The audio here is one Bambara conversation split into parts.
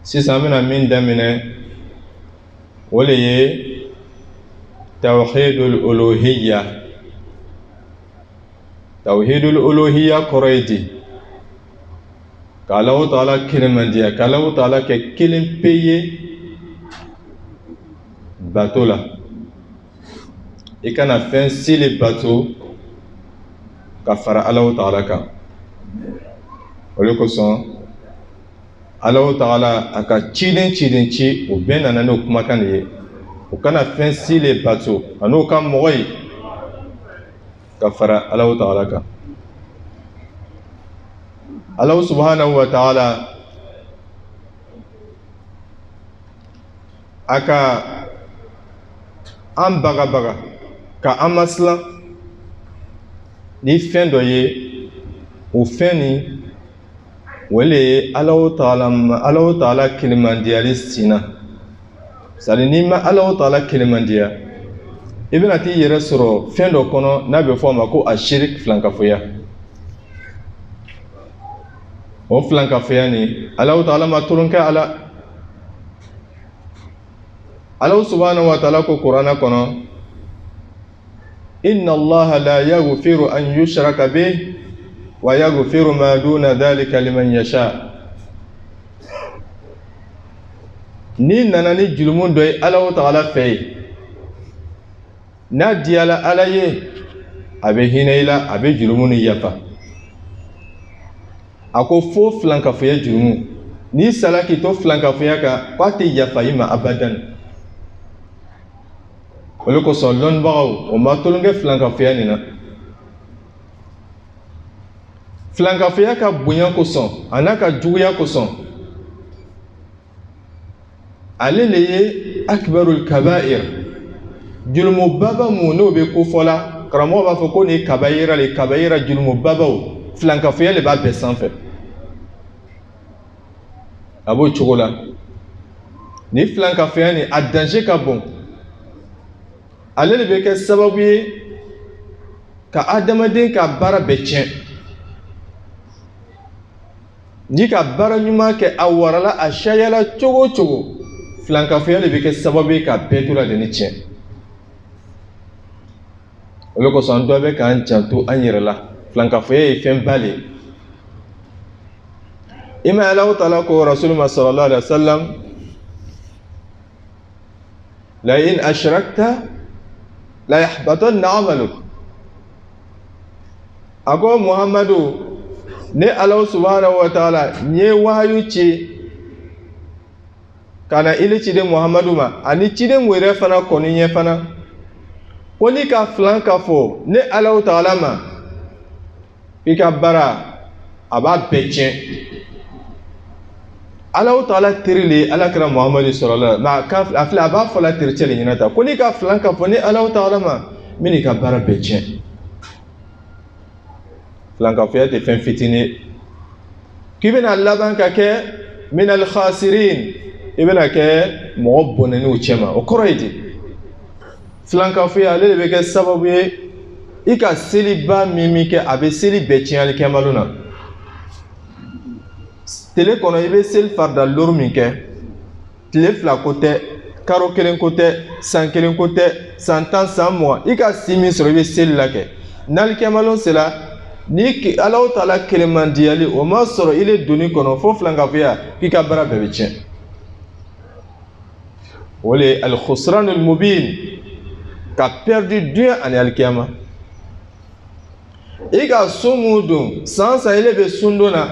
sisan bɛna min daminɛ o le ye tawhidul uluhiyya. Tawhidul uluhiyya kɔrɔ ye di ka Alahu Taala kelemandiya, ka Alahu Taala kɛ kelen pe ye bato la. I kana fɛn si le bato ka fara Alahu Taala kan. O le kosɔn Alahu Taala a ka ciden ci o bɛɛ nana n'o kumakan de ye. O kana fɛn si le bato a n'o ka mɔgɔ ye ka fara Alahu Taala kan. Alahu subhanahu wa ta'ala a ka an bagabaga ka an masilan ni fɛn dɔ ye, o fɛn ni o le ye Alahu Taala kelemandiyali sinna. Sari n'i ma Alahu Taala kelemandiya, i bɛna t'i yɛrɛ sɔrɔ fɛn dɔ kɔnɔ n'a bɛ fɔ a ma ko ashirik, filankafoya. O filankafoya ni Alahu Taala ma tolon kɛ a la. Alahu subhanahu wa ta'ala ko Kurana kɔnɔ, inna Allaha la yaghfiru an yushraka bihi wa yaghfiru ma duna dhalika liman yasha. Ni nana ni jurumu dɔ ye Alahu Taala fɛ ye, n'a diyala Ala ye, a bɛ hinɛ i la, a bɛ jurumu ni yafa. A ko fo filankafoya jurumu, n'i sala k'i to filankafoya kan, k'a tɛ yafa i ma abadan. O le kosɔn lɔnnibagaw, o ma tolon kɛ filankafoya nin na. Filankafoya ka bonya kosɔn a n'a ka juguya kosɔn, ale le ye akbarul kaba'ir, jurumu baba mun n'o bɛ kofɔ la, karamɔgɔ b'a fɔ ko nin kabayira le, kabayira jurumu babaw, filankafoya le b'a bɛɛ sanfɛ. A b'o cogo la. Ni filankafoya ni a danger ka bon, ale le bɛ kɛ sababu ye ka adamaden ka baara bɛɛ tiɲɛ. N'i ka baara ɲuman kɛ a warala a sariyala cogo o cogo, filankafoya le bɛ kɛ sababu ye ka bɛɛ to ladonni tiɲɛ. O le kosɔn an dɔ bɛ k'an janto an yɛrɛ la. Filankafoya ye fɛn ba le ye. I ma ye Alahu Taala ko Rasulullah sallallahu alaihi wa sallam, la in ashrakta la yahbatanna amaluk. A ko Muhammadu, ne Alahu subhanahu wa ta'ala n ye wahayu ci ka na ili ciden Muhammadu ma, ani ciden wɛrɛ fana kɔni ɲɛ fana, ko n'i ka filan ka fɔ ne Alahu Taala ma, i ka baara a b'a bɛɛ tiɲɛ. Alahu Taala teri le Alakira Muhammadu sallallahu alaihi wa sallam, a filɛ a b'a fɔ la tericɛ le ɲɛna ta, ko n'i ka filan ka fɔ ne Alahu Taala ma, n bɛ n'i ka baara bɛɛ tiɲɛ. Filankafoya tɛ fɛn fitinin, k'i bɛna laban ka kɛ minal khasirin, i bɛna kɛ mɔgɔ bɔnɛniw cɛma. O kɔrɔ ye di? Filankafoya ale de bɛ kɛ sababu ye i ka seliba min kɛ, a bɛ seli bɛɛ tiɲɛli kɛ malo na. Tile kɔnɔ i bɛ seli farida lori min kɛ, tile fila ko tɛ, karo kelen ko tɛ, san kelen ko tɛ, san 10, san 20, i ka si min sɔrɔ i bɛ seli la kɛ. N'ali kɛ malo sela, ni Alahu Taala kelemandiyali o ma sɔrɔ i le donni kɔnɔ fo filankafoya, k'i ka baara bɛɛ bɛ tiɲɛ. O le ye al-khusranul mubin, ka perdu dunya ani alikiyama. I ka sun mun don san san i le bɛ sun don na,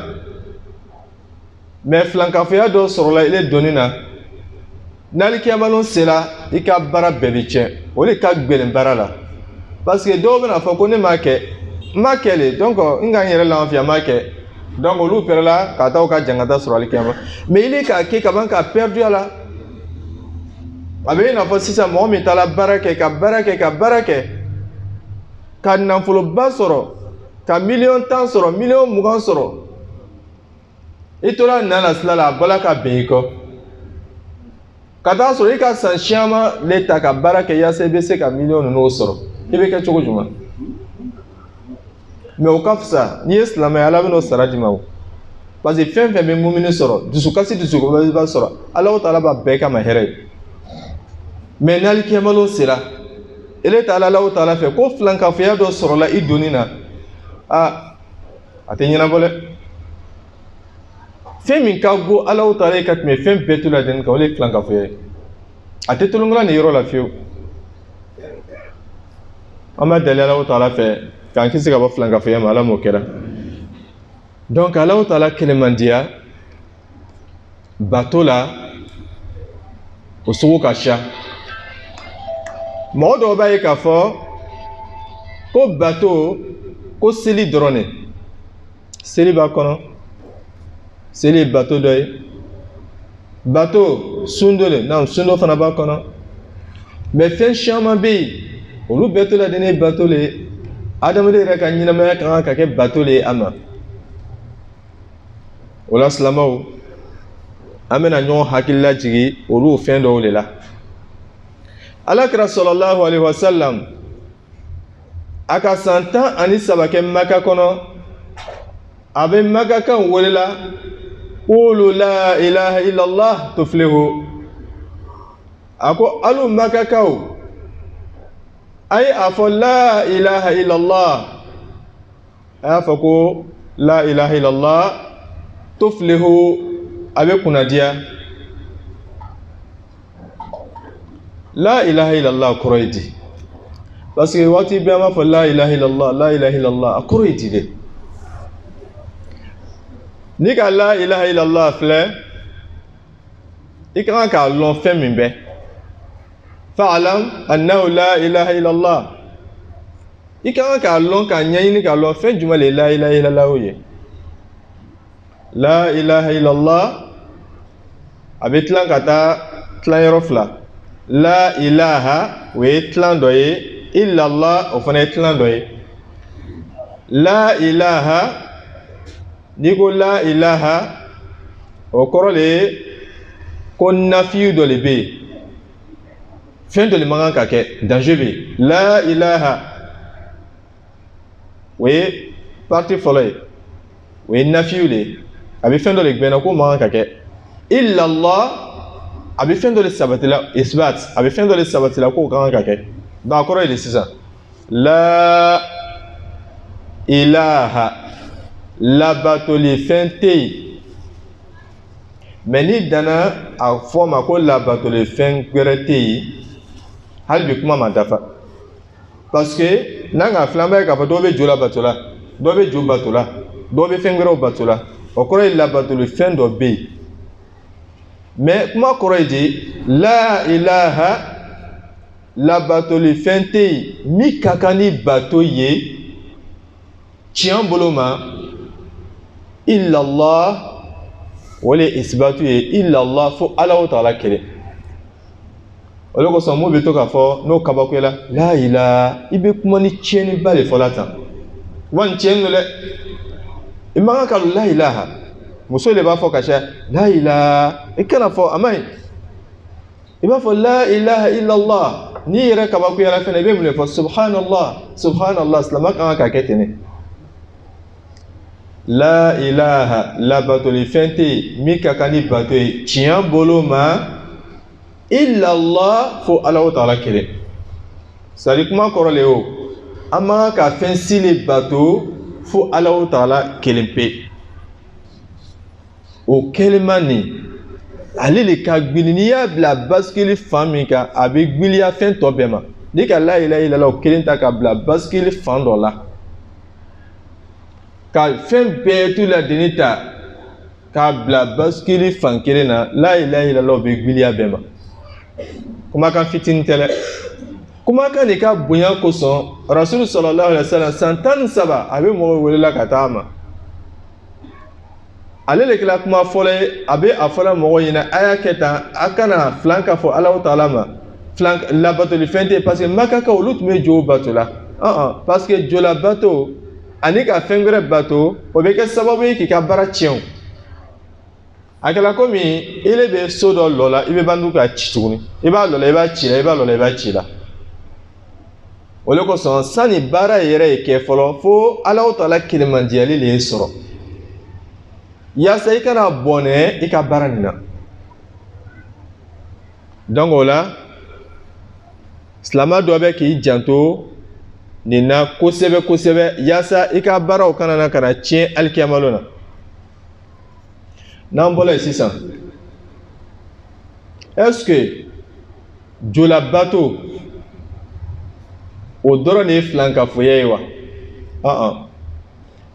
mais filankafoya dɔ sɔrɔla i le donni na, n'alikiyama sela i ka baara bɛɛ bɛ tiɲɛ. O le ka gɛlɛn baara la, parce que dɔw bɛna fɔ ko ne m'a kɛ, n m'a kɛ le, donc n ka n yɛrɛ lafiya n m'a kɛ, donc olu pɛrɛla ka taa u ka jangata sɔrɔ alikiyama. Mais i le k'a kɛ ka ban ka perdu a la. A bɛ i n'a fɔ sisan mɔgɔ min taara baara kɛ ka baara kɛ ka baara kɛ, ka nafoloba sɔrɔ, ka miliyɔn 10 sɔrɔ, miliyɔn 20 sɔrɔ, i tora na la sila la a bɔla ka bɛn i kɔ, ka taa sɔrɔ i ka san caman le ta ka baara kɛ yaasa i bɛ se ka miliyɔn ninnu sɔrɔ, i bɛ kɛ cogo jumɛn? Mais o ka fisa n'i ye silamɛ ye Ala bɛ n'o sara d'i ma o. parce que fɛn fɛn bɛ mumini sɔrɔ dusukasi dusukɔrɔba sɔrɔ Alahu Taala b'a bɛɛ kama hɛrɛ ye mais n'ali kiyamalo sera ele taala Alahu Taala fɛ ko filankafoya dɔ sɔrɔla i donni na a tɛ ɲɛnabɔ dɛ fɛn min ka go Alahu Taala ye ka tɛmɛ fɛn bɛɛ to la deni kan o de ye filankafoya ye a tɛ tolonkola nin yɔrɔ la fiyewu an b'a deli Alahu Taala fɛ k'an kisi ka bɔ filankafoya ma Ala m'o kɛra donc Alahu Taala kɛnɛmandiya bato la o sugu ka ca mɔgɔ dɔw b'a ye k'a fɔ ko bato ko seli dɔrɔn de seli b'a kɔnɔ seli ye bato dɔ ye bato sundo de sundo fana b'a kɔnɔ mais fɛn caman bɛ yen olu bɛɛ to la de ne bato le ye adamaden yɛrɛ ka ɲɛnamaya kan ka kɛ bato le ye a ma o la silamɛw an bɛna ɲɔgɔn hakili lajigi olu fɛn dɔw de la Alakira sallallahu alaihi wasallam a ka san 13 kɛ Maka kɔnɔ a bɛ Maka kan welela qulu la ilaha illallah tuflihu a ko alu Maka kaw a ye a fɔ la ilaha illallah a y'a fɔ ko la ilaha illallah tuflihu a bɛ kunnadiya la ilaha illallah kɔrɔ ye di parce que waati bɛɛ an b'a fɔ la ilaha illallah la ilaha illallah a kɔrɔ ye di de ni ka la ilaha illallah filɛ i ka kan k'a lɔn fɛn min bɛ fa'alam annahu la ilaha illallah i ka kan k'a lɔn k'a ɲɛɲini k'a lɔn fɛn jumɛn le la ilaha illallah ye la ilaha illallah a bɛ tilan ka taa tilayɔrɔ fila la ilaha o ye tilan dɔ ye illallah o fana ye tilan dɔ ye la ilaha n'i ko la ilaha o kɔrɔ de ye ko nafiyu dɔ de bɛ yen fɛn dɔ de man kan ka kɛ danger bɛ yen la ilaha o ye partie fɔlɔ ye o ye nafiyu de ye a bɛ fɛn dɔ de gbɛnna ko man kan ka kɛ illallah a bɛ fɛn dɔ de sabatila isbat a bɛ fɛn dɔ de sabatila k'o kan ka kɛ donc a kɔrɔ ye de sisan la ilaha labatoli fɛn tɛ yen mais ni danna a fɔ ma ko labatoli fɛn wɛrɛ tɛ yen hali bi kuma ma dafa parce que n'an ka filan bɛ k'a fɔ dɔw bɛ jo labato la dɔw bɛ jo bato la dɔw bɛ fɛn wɛrɛw bato la o kɔrɔ ye labatoli fɛn dɔ bɛ yen mais kuma kɔrɔ ye di la ilaha labatoli fɛn tɛ yen min ka kan ni bato ye tiɲɛ bolo ma illallah o de ye isbatu ye illallah fo Alahu Taala kelen o de kosɔn mun bɛ to k'a fɔ n'o kabakoyala la ilaha i bɛ kuma ni tiɲɛniba de fɔla tan wa nin tiɲɛni don dɛ i man kan ka la ilaha muso de b'a fɔ ka caya la ilaha i kana fɔ a man ɲi i b'a fɔ la ilaha illallah n'i yɛrɛ kabakoyala fɛnɛ i bɛ mun de fɔ subhanallah subhanallah silamɛ kan ka kɛ ten de la ilaha labatoli fɛn tɛ yen min ka kan ni bato ye tiɲɛ bolo ma illallah fo Alahu Taala kelen c'est-à-dire kuma kɔrɔ le o an man kan ka fɛn si le bato fo Alahu Taala kelen pe o kelima nin ale le ka gbili n'i y'a bila basikili fan min kan a bɛ gbiliya fɛn tɔ bɛɛ ma n'i ka la ilaha illallah o kelen ta ka bila basikili fan dɔ la ka fɛn bɛɛ tu la deni ta k'a bila basikili fan kelen na la ilaha illallah o bɛ gbiliya bɛɛ ma kumakan fitinin tɛ dɛ kumakan de ka bonya kosɔn rasulu sallallahu alaihi wasallam san 13 a bɛ mɔgɔw welela ka taa a ma ale de kɛla kuma fɔlɔ ye a bɛ a fɔla mɔgɔw ɲɛna a y'a kɛ tan a kana filan ka fɔ Alahu Taala ma filan labatoli fɛn tɛ parce que Makakaw olu tun bɛ jo bato la parce que jola bato ani ka fɛn wɛrɛ bato o bɛ kɛ sababu ye k'i ka baara tiɲɛ a kɛla komi ile bɛ so dɔ lɔ la i bɛ bandu ka ci tuguni i b'a lɔ la i b'a ci la i b'a lɔ la i b'a ci la o de kosɔn sani baara yɛrɛ ye kɛ fɔlɔ fo Alahu Taala kelemandiyali le ye sɔrɔ yaasa i kana bɔnɛ i ka baara nin na. Donc o la silamɛ dɔ bɛ k'i janto nin na kosɛbɛ kosɛbɛ yaasa i ka baaraw kana na ka na tiɲɛ alikiyamalo na. N'an bɔra yen sisan, est-ce que jolabato o dɔrɔn de ye filankafoya ye wa?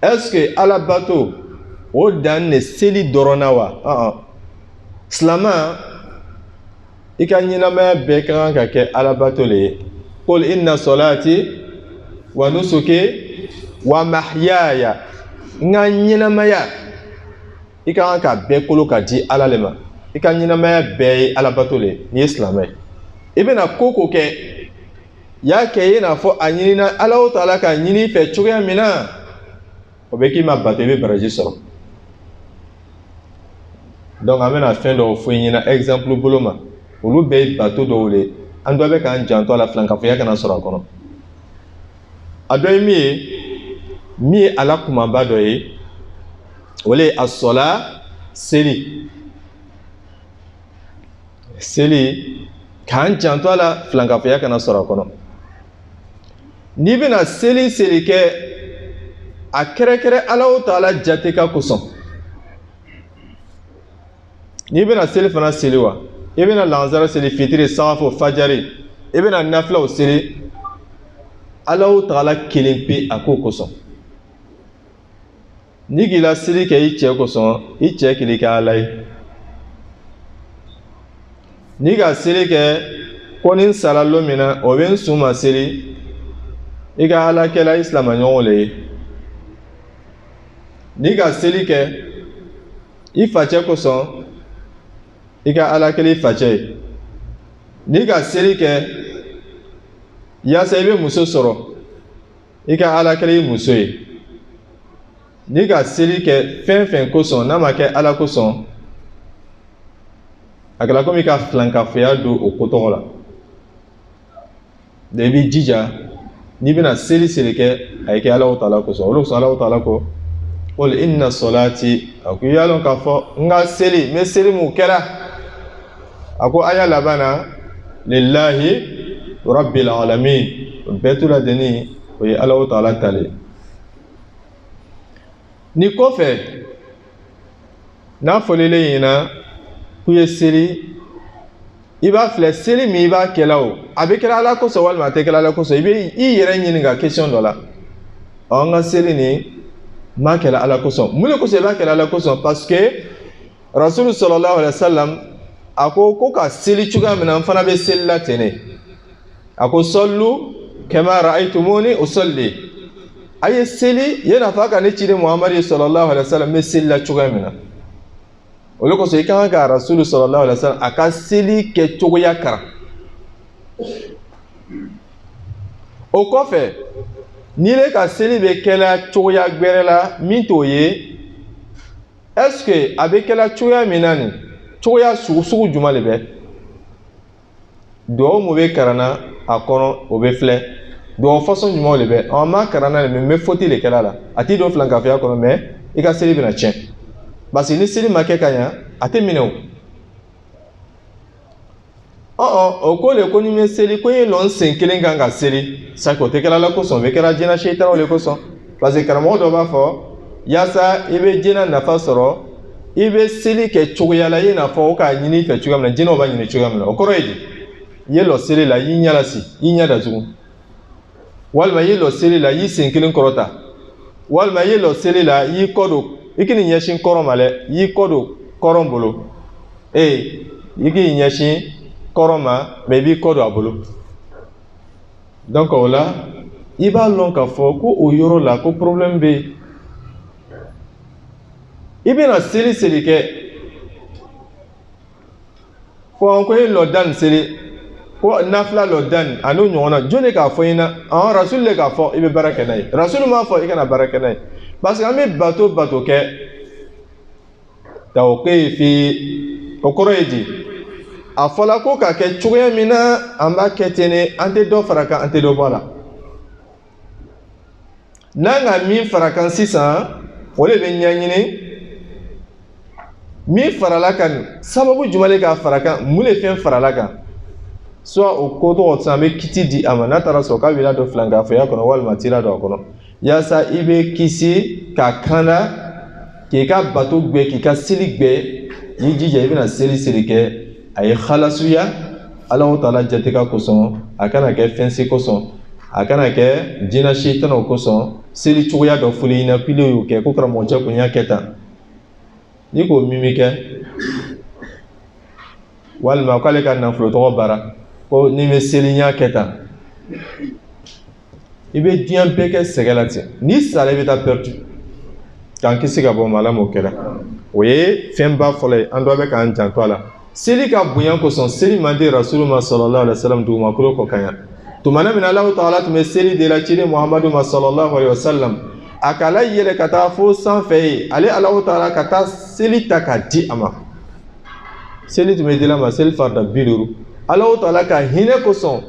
Est-ce que alabato o dan ne seli dɔrɔn na wa? Silamɛ i ka ɲɛnamaya bɛɛ ka kan ka kɛ alabato le ye. Qul inna salati wa nusuki wa mahyaya. Nka ɲɛnamaya i ka kan ka bɛɛ kolo ka di Ala le ma. I ka ɲɛnamaya bɛɛ ye alabato le ye n'i ye silamɛ ye. I bɛna ko ko kɛ y'a kɛ i n'a fɔ a ɲinina Alahu Taala ka ɲini fɛ cogoya min na, o bɛ k'i ma bato i bɛ baraji sɔrɔ. Donc an bɛna fɛn dɔw fɔ i ɲɛna exemple bolo ma, olu bɛɛ ye bato dɔw le, an dɔ bɛ k'an janto a la filankafoya kana sɔrɔ a kɔnɔ. A dɔ ye min ye Ala kumaba dɔ ye, o le ye asɔla seli. Seli k'an janto a la filankafoya kana sɔrɔ a kɔnɔ. N'i bɛna seli kɛ a kɛrɛkɛrɛ Alahu Taala jate ka kosɔn. N'i bɛna seli fana seli wa, i bɛna lansara seli, fitiri, safo, fajari, i bɛna nafilaw seli, Alahu Taala kelen pe a ko kosɔn. N'i k'i la seli kɛ i cɛ kosɔn, i cɛ k'i kɛ Ala ye. N'i ka seli kɛ ko ni n sara don min na o bɛ n sun ma seli, i ka Ala kɛla i silamɛɲɔgɔn le ye. N'i ka seli kɛ i facɛ kosɔn, i ka Ala kɛla i facɛ ye. N'i ka seli kɛ yaasa i bɛ muso sɔrɔ, i ka Ala kɛla i muso ye. N'i ka seli kɛ fɛn fɛn kosɔn n'a ma kɛ Ala kosɔn, a kɛra komi i ka filankafoya don o ko tɔgɔ la. I b'i jija n'i bɛna seli kɛ a ye kɛ Alahu Taala kosɔn. O de kosɔn Alahu Taala ko qul inna salati, a ko i y'a dɔn k'a fɔ n ka seli, n bɛ seli mun kɛra, a ko aya laban na lillahi rabbil alamin, bɛɛ tu ladeni o ye Alahu Taala ta le. Ni kɔfɛ n'a fɔlilen ɲɛna k'u ye seli, i b'a filɛ seli min i b'a kɛla o, a bɛ kɛra Ala kosɔn walima a tɛ kɛra Ala kosɔn, i bɛ i yɛrɛ ɲininka question dɔ la. N ka seli nin m'a kɛla Ala kosɔn. Mun de kosɔn i b'a kɛla Ala kosɔn? Parce que Rasulu sallallahu alaihi wa sallam a ko ka seli cogoya min na n fana bɛ seli la ten de. A ko sallu kama ra'aytumuni usalli. A ye seli i n'a fɔ a ka ne ciden Muhamadu sallallahu alaihi wa sallam bɛ seli la cogoya min na. O de kosɔn i ka kan ka Rasulu sallallahu alaihi wa sallam a ka seli kɛ cogoya karan. O kɔfɛ n'i bɛ ka seli bɛ kɛla cogoya gbɛrɛ la min t'o ye, est-ce que a bɛ kɛla cogoya min na nin, cogoya sugu jumɛn de bɛ? Dugawu mun bɛ karanna a kɔnɔ o bɛ filɛ, dugawu façon jumɛnw de bɛ? An m'a karanna mais n bɛ faute de kɛla la, a t'i don filankafoya kɔnɔ mais i ka seli bɛna tiɲɛ. Parce que ni seli ma kɛ ka ɲa a tɛ minɛ o. O ko le ko ni bɛ seli ko i lɔn sen kelen kan ka seli, ça o tɛ kɛra Ala kosɔn, o bɛ kɛra jinɛ seyitaniw le kosɔn. Parce que karamɔgɔ dɔ b'a fɔ yaasa i bɛ jinɛ nafa sɔrɔ, i bɛ seli kɛ cogoya la i n'a fɔ o k'a ɲini i fɛ cogoya min na, jinɛw b'a ɲini cogoya min na. O kɔrɔ ye di? I ye lɔ seli la, i y'i ɲɛ lasi, i ɲɛ datugu, walima i ye lɔ seli la, i y'i sen kelen kɔrɔta, walima i ye lɔ seli la, i y'i kɔ don, i k'i ɲɛsin kɔrɔn ma dɛ, i y'i kɔ don kɔrɔn bolo, i k'i ɲɛsin kɔrɔn ma mais i b'i kɔ don a bolo. Donc o la i b'a lɔn k'a fɔ ko o yɔrɔ la ko problème bɛ yen. I bɛna seli kɛ ko i lɔ da nin seli, ko nafila lɔ da nin a n'o ɲɔgɔn na, jɔn de k'a fɔ i ɲɛna? Rasulu de k'a fɔ i bɛ baara kɛ n'a ye. Rasulu m'a fɔ i kana baara kɛ n'a ye. Parce que an bɛ bato kɛ tawqifi, o kɔrɔ ye di? A fɔla ko ka kɛ cogoya min na an b'a kɛ ten de, an tɛ dɔ fara kan, an tɛ dɔ bɔ a la. N'an ka min fara kan sisan o de bɛ ɲɛɲini min farala kan sababu jumale ka fara kan mun le fɛn farala kan soit o ko tɔgɔ san bɛ kiti di a ma n'a taara sɔrɔ k'a b'i ladon filankafɛya kɔnɔ walima t'i ladon a kɔnɔ yaasa i bɛ kisi ka kanda k'i ka bato gbɛ k'i ka seli gbɛ i jija i bɛna seli kɛ a ye halasuya Alahu Taala jate ka kosɔn a kana kɛ fɛnsi kosɔn a kana kɛ jinɛ sitanaw kosɔn seli cogoya dɔ fɔli i na k'ile y'o kɛ ko karamɔgɔcɛ kun y'a kɛ tan n'i k'o min bɛ kɛ walima k'ale ka nafolo tɔgɔ bara ko ni bɛ seli n y'a kɛ tan i bɛ diɲɛ bɛɛ kɛ sɛgɛ la ten n'i sara i bɛ taa perdu k'an kisi ka bɔ ma Ala m'o kɛra o ye fɛnba fɔlɔ ye an dɔ bɛ k'an janto a la seli ka bonya kosɔn seli man di Rasulullah sallallahu alaihi wasallam dugumakolo kɔ kan yan tumana min Alahu Taala tun bɛ seli de la ciden Muhammadu ma sallallahu alaihi wasallam a ka layɛlɛ ka taa fo sanfɛ ye ale Alahu Taala ka taa seli ta k'a di a ma seli tun bɛ dila ma seli farida 50 Alahu Taala ka hinɛ kosɔn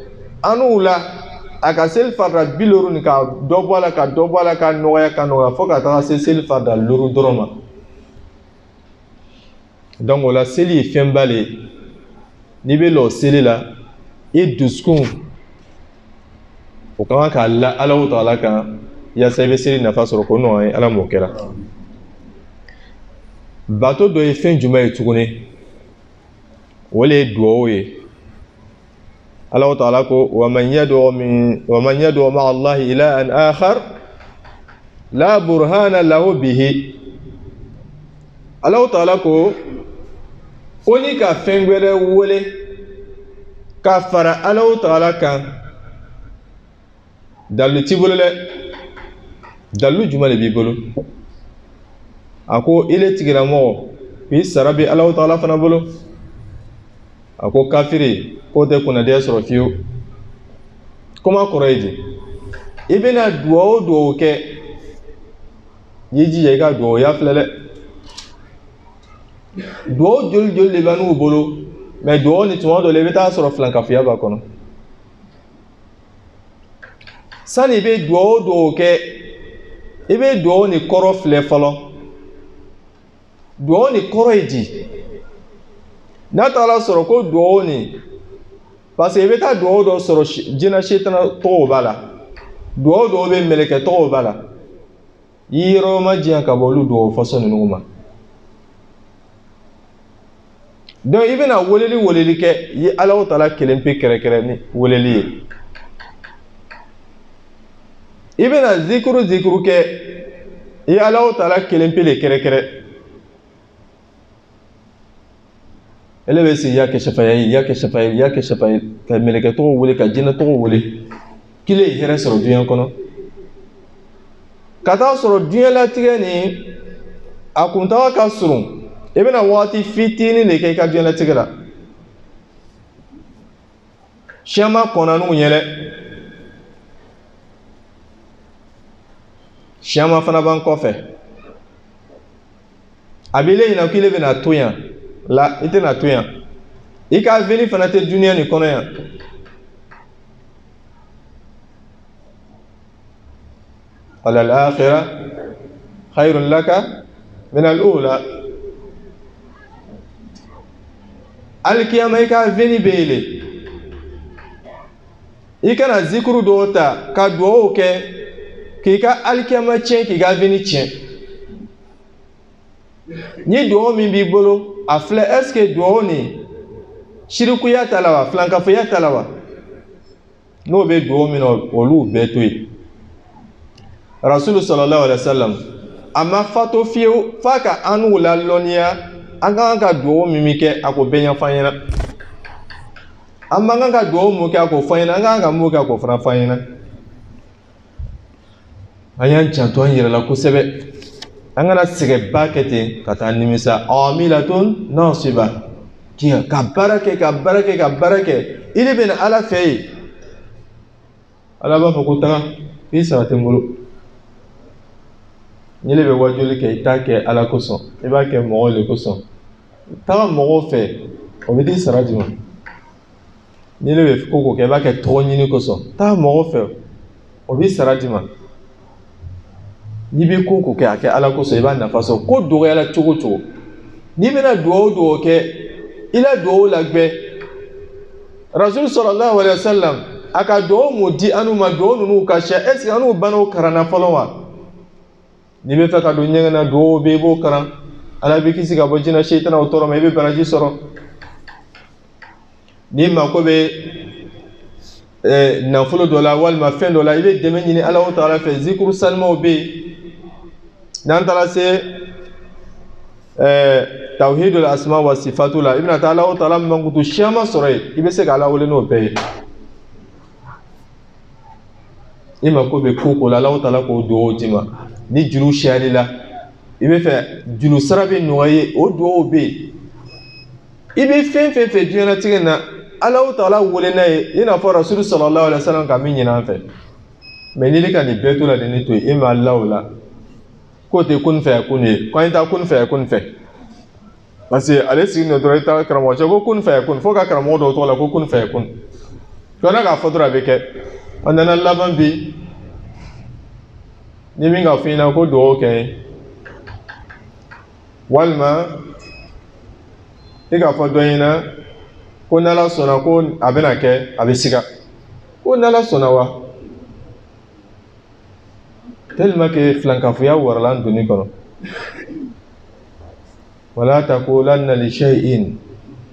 an'u la a ka seli farida 50 nin ka dɔ bɔ a la ka nɔgɔya fo ka taga se seli farida 5 dɔrɔn ma donc o la seli ye fɛnba le ye n'i bɛ lɔ seli la i dusukun o ka kan k'a la Alahu Taala kan yaasa i bɛ seli nafa sɔrɔ ko nɔgɔya ye Ala m'o kɛra bato dɔ ye fɛn jumɛn ye tuguni o le ye duwawu ye Alahu Taala ko wa man yad'u ma'a Allahi ilahan akhar la burhana lahu bihi Alahu Taala ko ni ka fɛn wɛrɛ wele ka fara Alahu Taala kan dalu t'i bolo dɛ dalu jumɛn de b'i bolo a ko ile tigilamɔgɔ k'i sara bɛ Alahu Taala fana bolo a ko kafiri k'o tɛ kunnadiya sɔrɔ fiyewu kuma kɔrɔ ye di i bɛna duwawu o duwawu kɛ i jija i ka duwawuya filɛ dɛ duwawu joli de bɛ n'u bolo mais duwawu ni tuma dɔ la i bɛ taa sɔrɔ filankafoya b'a kɔnɔ sani i bɛ duwawu o duwawu kɛ i bɛ duwawu ni kɔrɔ filɛ fɔlɔ duwawu ni kɔrɔ ye di n'a taara sɔrɔ ko duwawu ni parce que i bɛ taa duwawu dɔ sɔrɔ jinɛ sitana tɔgɔw b'a la duwawu dɔw bɛ mɛlɛkɛ tɔgɔw b'a la i yɔrɔ ma diyan ka bɔ olu duwawu fɔsɔn ninnu ma donc i bɛna weleli kɛ i ye Alahu Taala kelen pe kɛrɛkɛrɛ ni weleli ye i bɛna zikuru kɛ i ye Alahu Taala kelen pe de kɛrɛkɛrɛ ele bɛ sigi ya kɛ shafaye ka mɛlɛkɛ tɔgɔ wele ka jinɛ tɔgɔ wele kile ye hɛrɛ sɔrɔ duɲɛ kɔnɔ ka taa sɔrɔ duɲɛ latigɛ ni a kuntaga ka surun i bɛna waati fitinin de kɛ i ka duɲɛ latigɛ la siyama kɔnɔniw ye dɛ siyama fana b'an kɔfɛ a b'i le ɲinɛ k'ile bɛna to yan la i tɛna to yan i ka avenir fana tɛ duɲɛ nin kɔnɔ yan walal akhira khayrun laka min al-ula alikiyama i ka avenir bɛ yen le i kana zikuru dɔw ta ka duwawu kɛ k'i ka alikiyama tiɲɛ k'i ka avenir tiɲɛ ni duwawu min b'i bolo a filɛ est ce que duwawu ni shirikuya t'a la wa filankafoya t'a la wa n'o bɛ duwawu min na olu bɛɛ to yen Rasulu sallallahu alaihi wasallam a ma fato fiyewu f'a ka an n'u lalɔnniya an ka kan ka duwawu min bɛ kɛ a k'o bɛɛ ɲɛfɔ an ɲɛna an man kan ka duwawu mun kɛ a k'o fɔ an ɲɛna an ka kan ka mun kɛ a k'o fana fɔ an ɲɛna an y'an janto an yɛrɛ la kosɛbɛ an kana sɛgɛnba kɛ ten ka taa nimisa amilatun nasiba ka baara kɛ i de bɛ na Ala fɛ yen Ala b'a fɔ ko taga i sara tɛ n bolo n'i le bɛ wajuli kɛ i t'a kɛ Ala kosɔn i b'a kɛ mɔgɔw le kosɔn taga mɔgɔw fɛ o bɛ t'i sara di ma n'i le bɛ ko kɛ i b'a kɛ tɔgɔ ɲini kosɔn taga mɔgɔw fɛ o b'i sara di ma n'i bɛ ko kɛ a kɛ Ala kosɔn i b'a nafa sɔrɔ ko dɔgɔyala cogo ni bena duwawu kɛ i la duwawu lagwɛ rasul sallallahu alaihi wasallam a ka duwawu mun di anu ma duwawu ninnu ka ca est ce que anu banaw karanna fɔlɔ wa n'i bɛ fɛ ka don ɲɛgɛn na duwawu bɛ i b'o karan ala bɛ kisi ka bɔ jinɛ seetanaw tɔɔrɔ ma i bɛ baraji sɔrɔ n'i mako bɛ nafolo dɔ la walima fɛn dɔ la i bɛ dɛmɛ ɲini Alahu Taala fɛ zikuru salimaw bɛ yen n'an taara se tawhidul asma wa sifatu la i bɛna taa Alahu Taala mankutu caman sɔrɔ yen i bɛ se ka Ala wele n'o bɛɛ ye i mako bɛ ko o ko la Alahu Taala k'o duwawu d'i ma ni juru siyarila i bɛ fɛ juru sara bɛ nɔgɔya ye o duwawu bɛ yen i bɛ fɛn fɛn fɛ diɲɛlatigɛ na Alahu Taala wele n'a ye i n'a fɔ Rasulu sallallahu alaihi wasallam ka min ɲini an fɛ mais n'i ka nin bɛɛ to la de ne to yen e ma Ala o la k'o tɛ kun fɛ kun ye ko an t'a kun fɛ kun fɛ parce que ale sigi nɔ dɔrɔn i taa karamɔgɔ cɛ ko kun fɛ kun fo ka karamɔgɔ dɔw tɔgɔ la ko kun fɛ kun filanan k'a fɔ dɔrɔn a bɛ kɛ a nana laban bi ni min ka fɔ i ɲɛna ko duwawu kɛ walima i ka fɔ dɔ ɲɛna ko n'Ala sɔnna ko a bɛna kɛ a bɛ siga ko n'Ala sɔnna wa tellement que filankafoya warala an donni kɔnɔ wala taqulanna li shay'in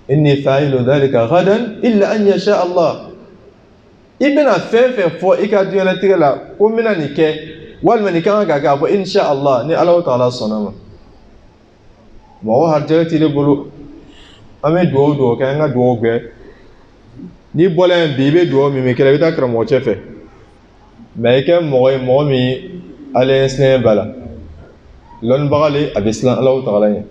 inni fa'ilu dhalika ghadan illa an yasha Allah i bɛna fɛn fɛn fɔ i ka diɲɛlatigɛ la ko n bɛna nin kɛ walima nin kan ka kɛ a fɔ insha Allah ni Alahu Taala sɔnna ma mɔgɔ harijɛgɛ t'i bolo an bɛ duwawu kɛ an ka duwawu kɛ n'i bɔla yan bi i bɛ duwawu min kɛ i bɛ taa karamɔgɔ cɛ fɛ mais i kɛ mɔgɔ ye mɔgɔ min ale silamɛ b'a la lɔnnibaga le a bɛ siran Alahu Taala ɲɛ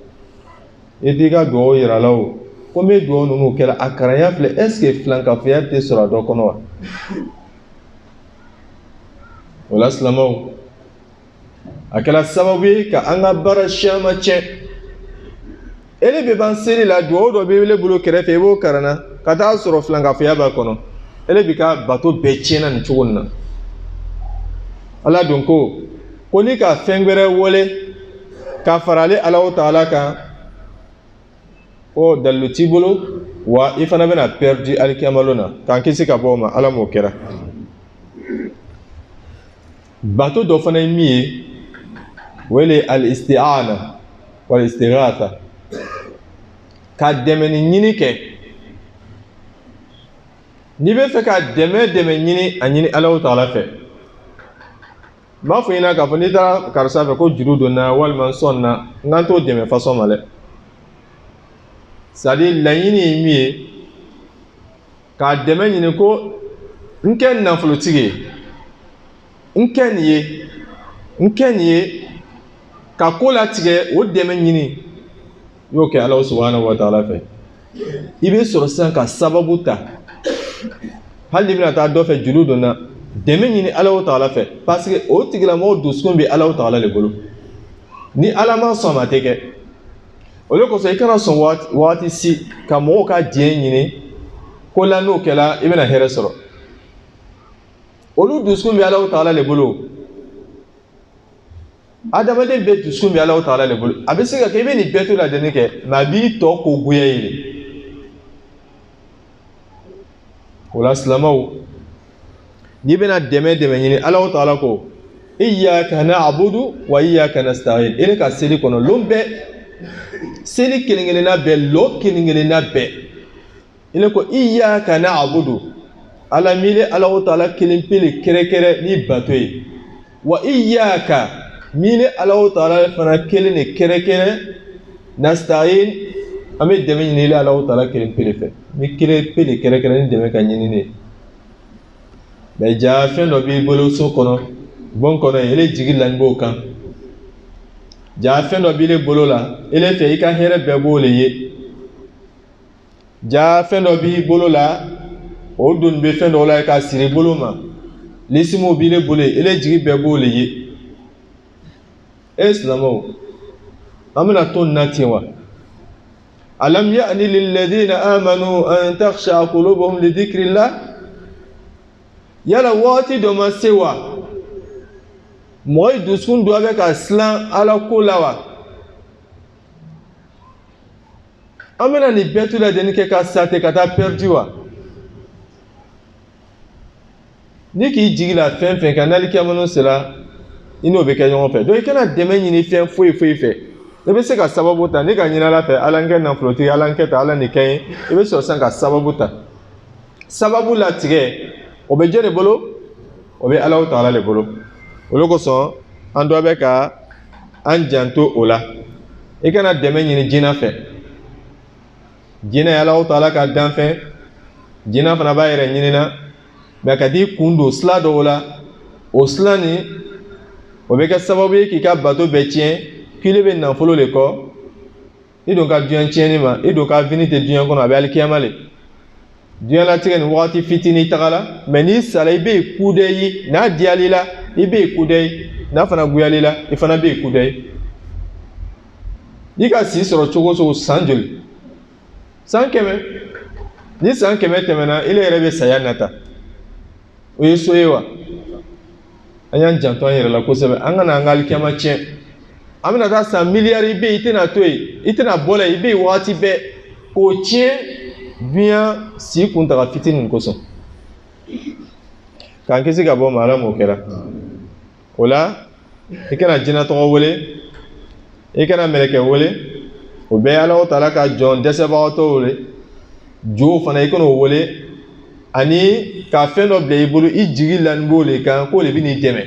i t'i ka duwawu yira a la o ko n bɛ duwawu ninnu kɛra a karanya filɛ est ce que filankafoya tɛ sɔrɔ a dɔ kɔnɔ wa o la silamɛw a kɛra sababu ye ka an ka baara caman tiɲɛ ele bɛ ban seli la duwawu dɔ bɛ wele bolo kɛrɛfɛ i b'o karanna ka taa sɔrɔ filankafoya b'a kɔnɔ ele bɛ ka bato bɛɛ tiɲɛna nin cogo nin na Ala don ko ni ka fɛn wɛrɛ wele ka fara ale Alahu Taala kan o dalilu t'i bolo wa i fana bɛna perdu alikiyama na k'an kisi ka bɔ o ma Ala m'o kɛra bato dɔ fana ye min ye o ye al-isti'ana wal istighatha ka dɛmɛ ni ɲini kɛ n'i bɛ fɛ ka dɛmɛ ɲini a ɲini Alahu Taala fɛ n b'a fɔ i ɲɛna k'a fɔ n'i taara karisa fɛ ko juru donna walima n sɔnna n k'an t'o dɛmɛ façon ma dɛ c'est à dire laɲini ye min ye k'a dɛmɛ ɲini ko n kɛ nafolotigi ye n kɛ nin ye ka ko latigɛ o dɛmɛ ɲini y'o kɛ Alahu subhanahu wa ta'ala fɛ i bɛ sɔrɔ sisan ka sababu ta hali n'i bɛna taa dɔ fɛ juru donna dɛmɛ ɲini Alahu Taala fɛ parce que o tigilamɔgɔ dusukun bɛ Alahu Taala de bolo ni Ala ma sɔn ma tɛ kɛ o de kosɔn i kana sɔn waati si ka mɔgɔw ka diɲɛ ɲini ko la n'o kɛla i bɛna hɛrɛ sɔrɔ olu dusukun bɛ Alahu Taala de bolo adamaden bɛɛ dusukun bɛ Alahu Taala de bolo a bɛ se ka kɛ i bɛ nin bɛɛ to ladonni kɛ mais a b'i tɔ ko goya ye de o la silamɛw n'i bɛna dɛmɛ ɲini Alahu Taala ko iyyaka na'budu wa iyyaka nasta'in e ka seli kɔnɔ lon bɛɛ seli kelen-kelenna bɛɛ lɔ kelen-kelenna bɛɛ ile ko iyyaka na'budu ala mile Alahu Taala kelen pele kɛrɛkɛrɛ ni bato ye wa iyyaka mile Alahu Taala fana kelen ni kɛrɛkɛrɛ nasta'in an bɛ dɛmɛ ɲini Alahu Taala kelen pele fɛ ni kelen pele kɛrɛkɛrɛ ni dɛmɛ ka ɲini ne mais jaa fɛn dɔ b'i bolo so kɔnɔ bon kɔnɔ ele jigi laɲi b'o kan jaa fɛn dɔ b'i bolo la ele fɛ i ka hɛrɛ bɛɛ b'o le ye jaa fɛn dɔ b'i bolo la o doni bɛ fɛn dɔ la ka siri bolo ma lisimu b'i bolo ele jigi bɛɛ b'o le ye e silamɛw an bɛna to nin na ten wa alam ya'ni lilladhina amanu an takhsha qulubuhum li dhikrillah yala waati dɔ ma se wa mɔgɔ dusukun dɔ bɛ ka silan Ala ko la wa an bɛna nin bɛɛ tu lajɛlen kɛ ka sa ten ka taa perdu wa ni k'i jigi la fɛn fɛn kan n'alikiyama sera i n'o bɛ kɛ ɲɔgɔn fɛ donc i kana dɛmɛ ɲini fɛn foyi foyi fɛ i bɛ se ka sababu ta ni ka ɲini Ala fɛ Ala n kɛ nafolotigi Ala n kɛ ta Ala nin kɛ n ye i bɛ sɔrɔ sisan ka sababu ta sababu latigɛ o bɛ jɔn de bolo o bɛ Alahu Taala de bolo olu kosɔn an dɔ bɛ ka an janto o la i kana dɛmɛ ɲini jinɛ fɛ jinɛ ye Alahu Taala ka danfɛn jinɛ fana b'a yɛrɛ ɲini na mais ka t'i kun don sira dɔw la o sira nin o bɛ kɛ sababu ye k'i ka bato bɛɛ tiɲɛ k'i bɛ nafolo de kɔ i don ka diɲɛ tiɲɛni ma i don ka fini tɛ diɲɛ kɔnɔ a bɛ alikiyama le diɲɛ latigɛ nin wagati fitinin tagala mais n'i sara i bɛ yen kude ye n'a diyal'i la i bɛ yen kude ye n'a fana guyal'i la i fana bɛ yen kude ye i ka si sɔrɔ cogo o cogo san joli san 100 ni san 100 tɛmɛna ile yɛrɛ bɛ saya nata o ye so ye wa an y'an janto an yɛrɛ la kosɛbɛ an kana an ka alikiyama tiɲɛ an bɛna taa san miliyari i bɛ yen i tɛna to yen i tɛna bɔ la i bɛ yen wagati bɛɛ k'o tiɲɛ duɲa si kuntaga fitinin kosɔn k'an kisi ka bɔ ma Ala m'o kɛra o la i kana jinɛ tɔgɔ wele i kana mɛlɛkɛ wele o bɛɛ ye Alahu Taala ka jɔn dɛsɛbagatɔw wele jow fana i kana o wele ani ka fɛn dɔ bila i bolo i jigi la nin b'o le kan k'o de bɛ n'i dɛmɛ